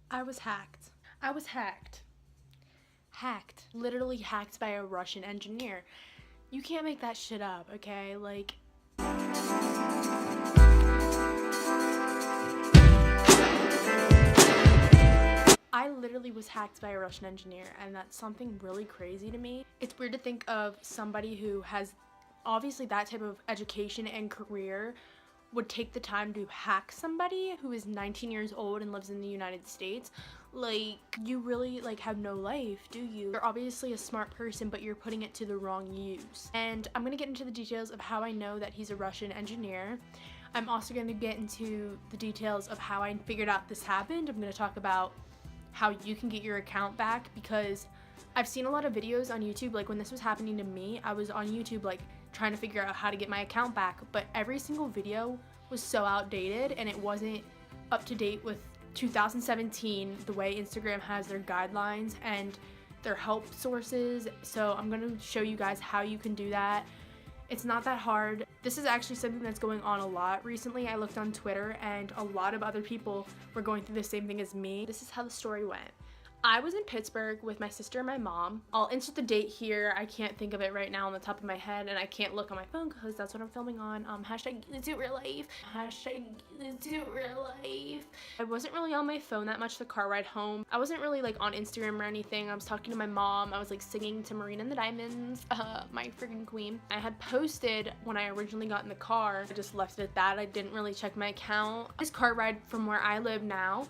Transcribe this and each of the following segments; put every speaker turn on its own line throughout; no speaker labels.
I was hacked. I was hacked. Hacked. Literally hacked by a Russian engineer. You can't make that shit up, okay? Like, I literally was hacked by a Russian engineer, and that's something really crazy to me. It's weird to think of somebody who has obviously that type of education and career would take the time to hack somebody who is 19 years old and lives in the United States. Like, you really like have no life, do you? You're obviously a smart person, but you're putting it to the wrong use. And I'm gonna get into the details of how I know that he's a Russian engineer. I'm also gonna get into the details of how I figured out this happened. I'm gonna talk about how you can get your account back, because I've seen a lot of videos on YouTube. Like, when this was happening to me, I was on YouTube like trying to figure out how to get my account back, but every single video was so outdated and it wasn't up to date with 2017, the way Instagram has their guidelines and their help sources. So I'm going to show you guys how you can do that. It's not that hard. This is actually something that's going on a lot recently. I looked on Twitter and a lot of other people were going through the same thing as me. This is how the story went. I was in Pittsburgh with my sister and my mom. I'll insert the date here. I can't think of it right now on the top of my head, and I can't look on my phone because that's what I'm filming on. Hashtag it's real life. Hashtag it's real life. I wasn't really on my phone that much the car ride home. I wasn't really like on Instagram or anything. I was talking to my mom. I was like singing to Marina and the Diamonds, my freaking queen. I had posted when I originally got in the car. I just left it at that. I didn't really check my account. This car ride from where I live now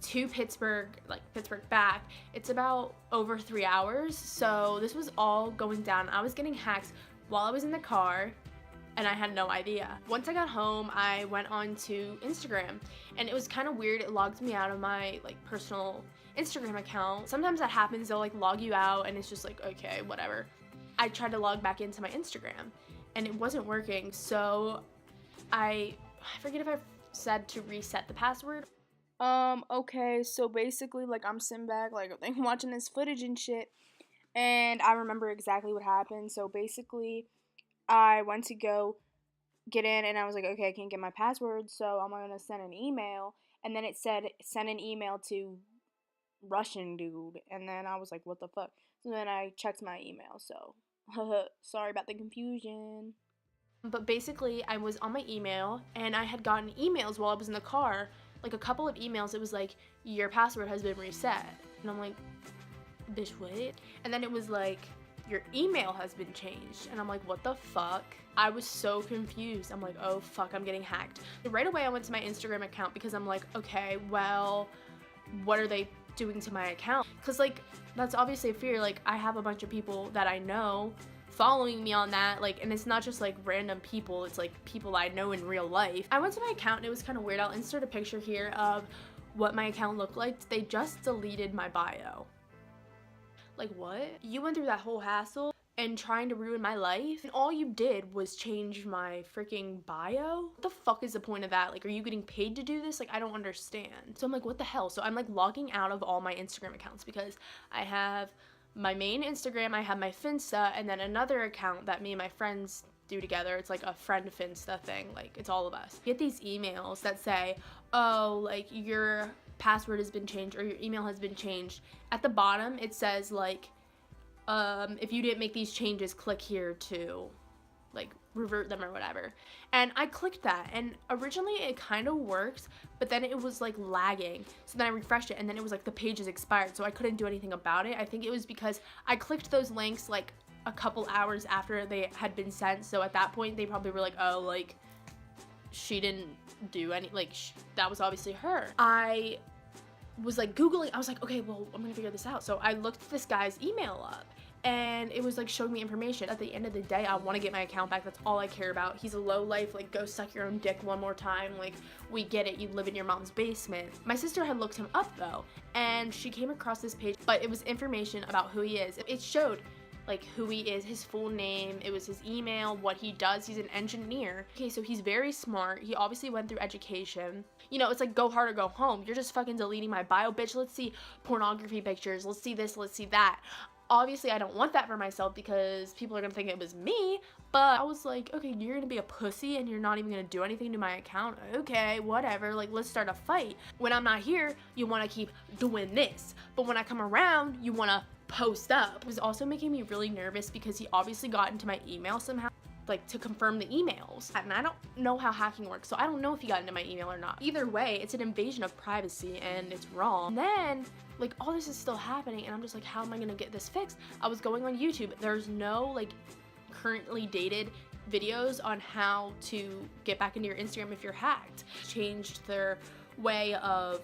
to Pittsburgh, like Pittsburgh back, it's about over 3 hours. So this was all going down. I was getting hacked while I was in the car and I had no idea. Once I got home, I went on to Instagram and it was kind of weird. It logged me out of my like personal Instagram account. Sometimes that happens, they'll like log you out and it's just like, okay, whatever. I tried to log back into my Instagram and it wasn't working. So I forget if I said to reset the password. Okay, so basically, like, I'm sitting back, like, watching this footage and shit, and I remember exactly what happened. So basically, I went to go get in, and I was like, okay, I can't get my password, so I'm gonna send an email, and then it said, send an email to Russian dude, and then I was like, what the fuck? So then I checked my email, so, sorry about the confusion. But basically, I was on my email, and I had gotten emails while I was in the car, like a couple of emails. It was like, your password has been reset. And I'm like, bitch, what? And then it was like, your email has been changed. And I'm like, what the fuck? I was so confused. I'm like, oh fuck, I'm getting hacked. Right away, I went to my Instagram account because I'm like, okay, well, what are they doing to my account? Because like, that's obviously a fear. Like, I have a bunch of people that I know following me on that, like, and it's not just like random people, it's like people I know in real life. I went to my account and it was kind of weird. I'll insert a picture here of what my account looked like. They just deleted my bio. Like, what? You went through that whole hassle and trying to ruin my life, and all you did was change my freaking bio? What the fuck is the point of that? Like, are you getting paid to do this? Like, I don't understand. So I'm like, what the hell? So I'm like logging out of all my Instagram accounts because I have my main Instagram, I have my Finsta, and then another account that me and my friends do together. It's like a friend Finsta thing, like it's all of us. You get these emails that say, oh, like your password has been changed or your email has been changed. At the bottom, it says like, if you didn't make these changes, click here to like revert them or whatever. And I clicked that, and originally it kind of worked, but then it was like lagging. So then I refreshed it and then it was like the page is expired, so I couldn't do anything about it. I think it was because I clicked those links like a couple hours after they had been sent. So at that point they probably were like, oh, like she didn't do any, like that was obviously her. I was like Googling, I was like, okay, well, I'm gonna figure this out. So I looked this guy's email up and it was like showing me information. At the end of the day, I want to get my account back. That's all I care about. He's a low life, like go suck your own dick one more time. Like, we get it, you live in your mom's basement. My sister had looked him up though, and she came across this page, but it was information about who he is. It showed like who he is, his full name, it was his email, what he does. He's an engineer. Okay, so he's very smart. He obviously went through education. You know, it's like go hard or go home. You're just fucking deleting my bio, bitch. Let's see pornography pictures. Let's see this, let's see that. Obviously, I don't want that for myself because people are gonna think it was me, but I was like, okay, you're gonna be a pussy and you're not even gonna do anything to my account. Okay, whatever, like, let's start a fight. When I'm not here, you wanna keep doing this, but when I come around, you wanna post up. It was also making me really nervous because he obviously got into my email somehow, like to confirm the emails, and I don't know how hacking works, so I don't know if he got into my email or not. Either way, it's an invasion of privacy and it's wrong. And then like all this is still happening and I'm just like, how am I gonna get this fixed? I was going on YouTube. There's no like currently dated videos on how to get back into your Instagram if you're hacked. Changed their way of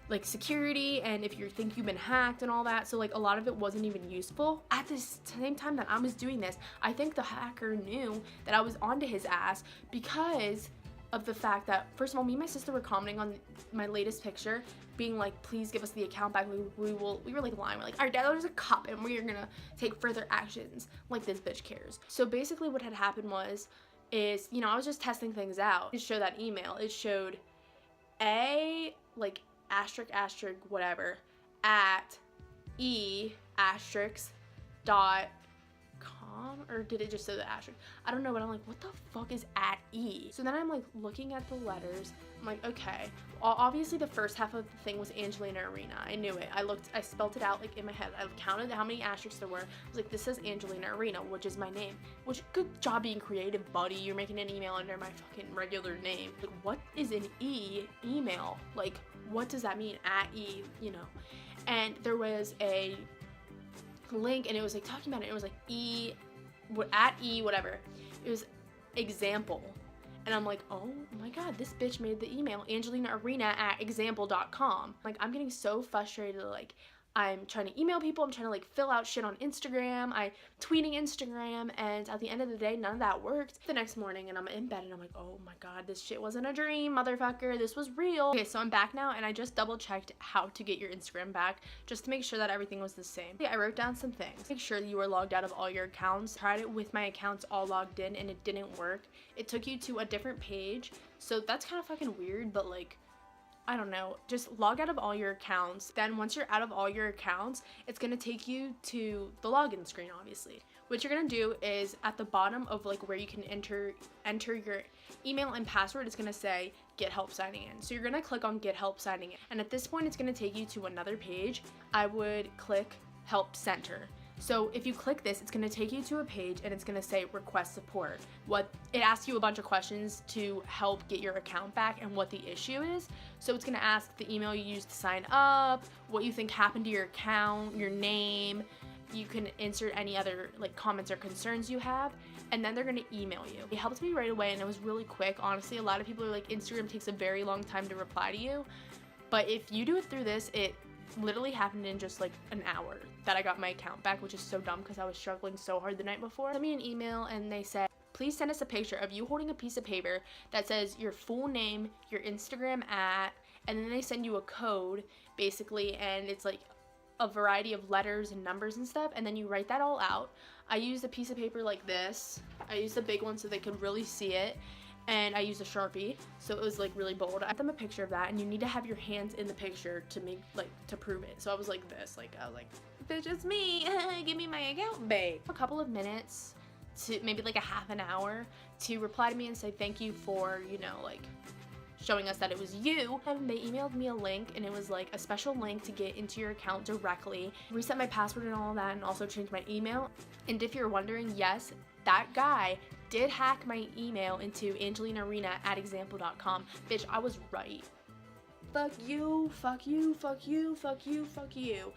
like security and if you think you've been hacked and all that, so like a lot of it wasn't even useful. At the same time that I was doing this, I think the hacker knew that I was onto his ass because of the fact that, first of all, me and my sister were commenting on my latest picture being like, please give us the account back. We were like lying. We're like, our dad is a cop and we are gonna take further actions, like this bitch cares. So basically what had happened is, you know, I was just testing things out. To show that email, it showed a like asterisk whatever at e asterisk dot com, or did it just say the asterisk? I don't know, but I'm like, what the fuck is at e? So then I'm like looking at the letters. I'm like, okay, well, obviously the first half of the thing was Angelina Arena. I knew it. I spelled it out like in my head. I counted how many asterisks there were. I was like, this says Angelina Arena, which is my name. Which, good job being creative, buddy. You're making an email under my fucking regular name. Like, what is an email? Like, what does that mean? At e, you know? And there was a link and it was like talking about it. It was like at e whatever. It was example. And I'm like, oh my god, this bitch made the email Angelina Arena at example.com. Like, I'm getting so frustrated. Like, I'm trying to email people, I'm trying to like fill out shit on Instagram, I'm tweeting Instagram, and at the end of the day, none of that worked. The next morning and I'm in bed and I'm like, oh my god, this shit wasn't a dream, motherfucker, this was real. Okay, so I'm back now and I just double checked how to get your Instagram back just to make sure that everything was the same. I wrote down some things. Make sure that you were logged out of all your accounts. Tried it with my accounts all logged in and it didn't work. It took you to a different page, so that's kind of fucking weird, but like, I don't know, just log out of all your accounts. Then once you're out of all your accounts, it's gonna take you to the login screen, obviously. What you're gonna do is at the bottom of like where you can enter your email and password, it's gonna say get help signing in. So you're gonna click on get help signing in. And at this point, it's gonna take you to another page. I would click help center. So if you click this, it's gonna take you to a page and it's gonna say request support. It asks you a bunch of questions to help get your account back and what the issue is. So it's gonna ask the email you used to sign up, what you think happened to your account, your name. You can insert any other like comments or concerns you have, and then they're gonna email you. It helped me right away and it was really quick. Honestly, a lot of people are like, Instagram takes a very long time to reply to you. But if you do it through this, it literally happened in just like an hour that I got my account back, which is so dumb because I was struggling so hard the night before. Sent me an email and they said, please send us a picture of you holding a piece of paper that says your full name, your Instagram and then they send you a code basically, and it's like a variety of letters and numbers and stuff, and then you write that all out. I used a piece of paper like this. I used a big one so they could really see it. And I used a Sharpie, so it was like really bold. I sent them a picture of that, and you need to have your hands in the picture to make to prove it. So I was like this, I was like, bitch, it's me, give me my account back. A couple of minutes to maybe like a half an hour to reply to me and say thank you for, you know, like showing us that it was you. And they emailed me a link, and it was like a special link to get into your account directly, reset my password and all that, and also change my email. And if you're wondering, yes, that guy did hack my email into angelinaarena at example.com. Bitch, I was right. Fuck you, fuck you, fuck you, fuck you, fuck you.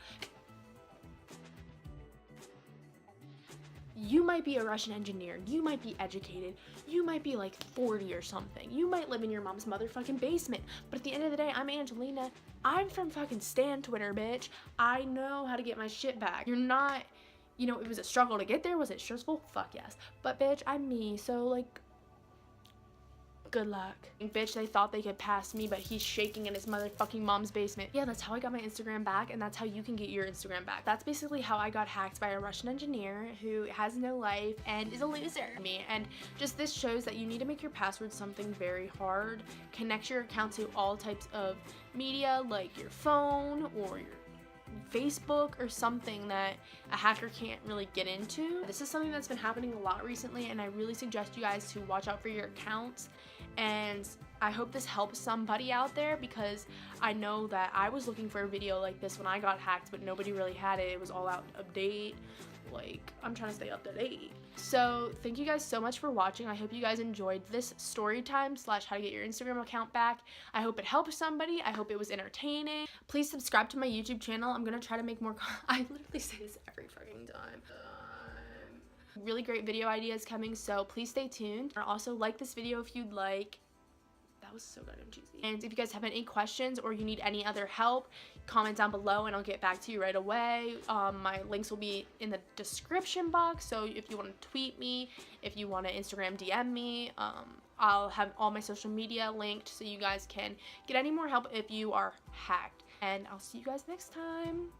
You might be a Russian engineer, you might be educated, you might be like 40 or something, you might live in your mom's motherfucking basement, but at the end of the day, I'm Angelina. I'm from fucking Stan Twitter, bitch. I know how to get my shit back. You're not, you know, it was a struggle to get there. Was it stressful? Fuck yes. But bitch, I'm me, so like, Good luck. Bitch, they thought they could pass me, but he's shaking in his motherfucking mom's basement. Yeah, that's how I got my Instagram back, and that's how you can get your Instagram back. That's basically how I got hacked by a Russian engineer who has no life and is a loser. And just this shows that you need to make your password something very hard. Connect your account to all types of media, like your phone or your Facebook or something that a hacker can't really get into. This is something that's been happening a lot recently, and I really suggest you guys to watch out for your accounts. And I hope this helps somebody out there, because I know that I was looking for a video like this when I got hacked, but nobody really had it. It was all out of date. Like, I'm trying to stay up to date. So thank you guys so much for watching. I hope you guys enjoyed this story time / how to get your Instagram account back. I hope it helped somebody. I hope it was entertaining. Please subscribe to my YouTube channel. I'm gonna try to make more I literally say this every freaking time. Really great video ideas coming, so please stay tuned. Also, like this video if you'd like. That was so good and cheesy. And if you guys have any questions or you need any other help, comment down below and I'll get back to you right away. My links will be in the description box, so if you want to tweet me, if you want to Instagram DM me, I'll have all my social media linked so you guys can get any more help if you are hacked. And I'll see you guys next time.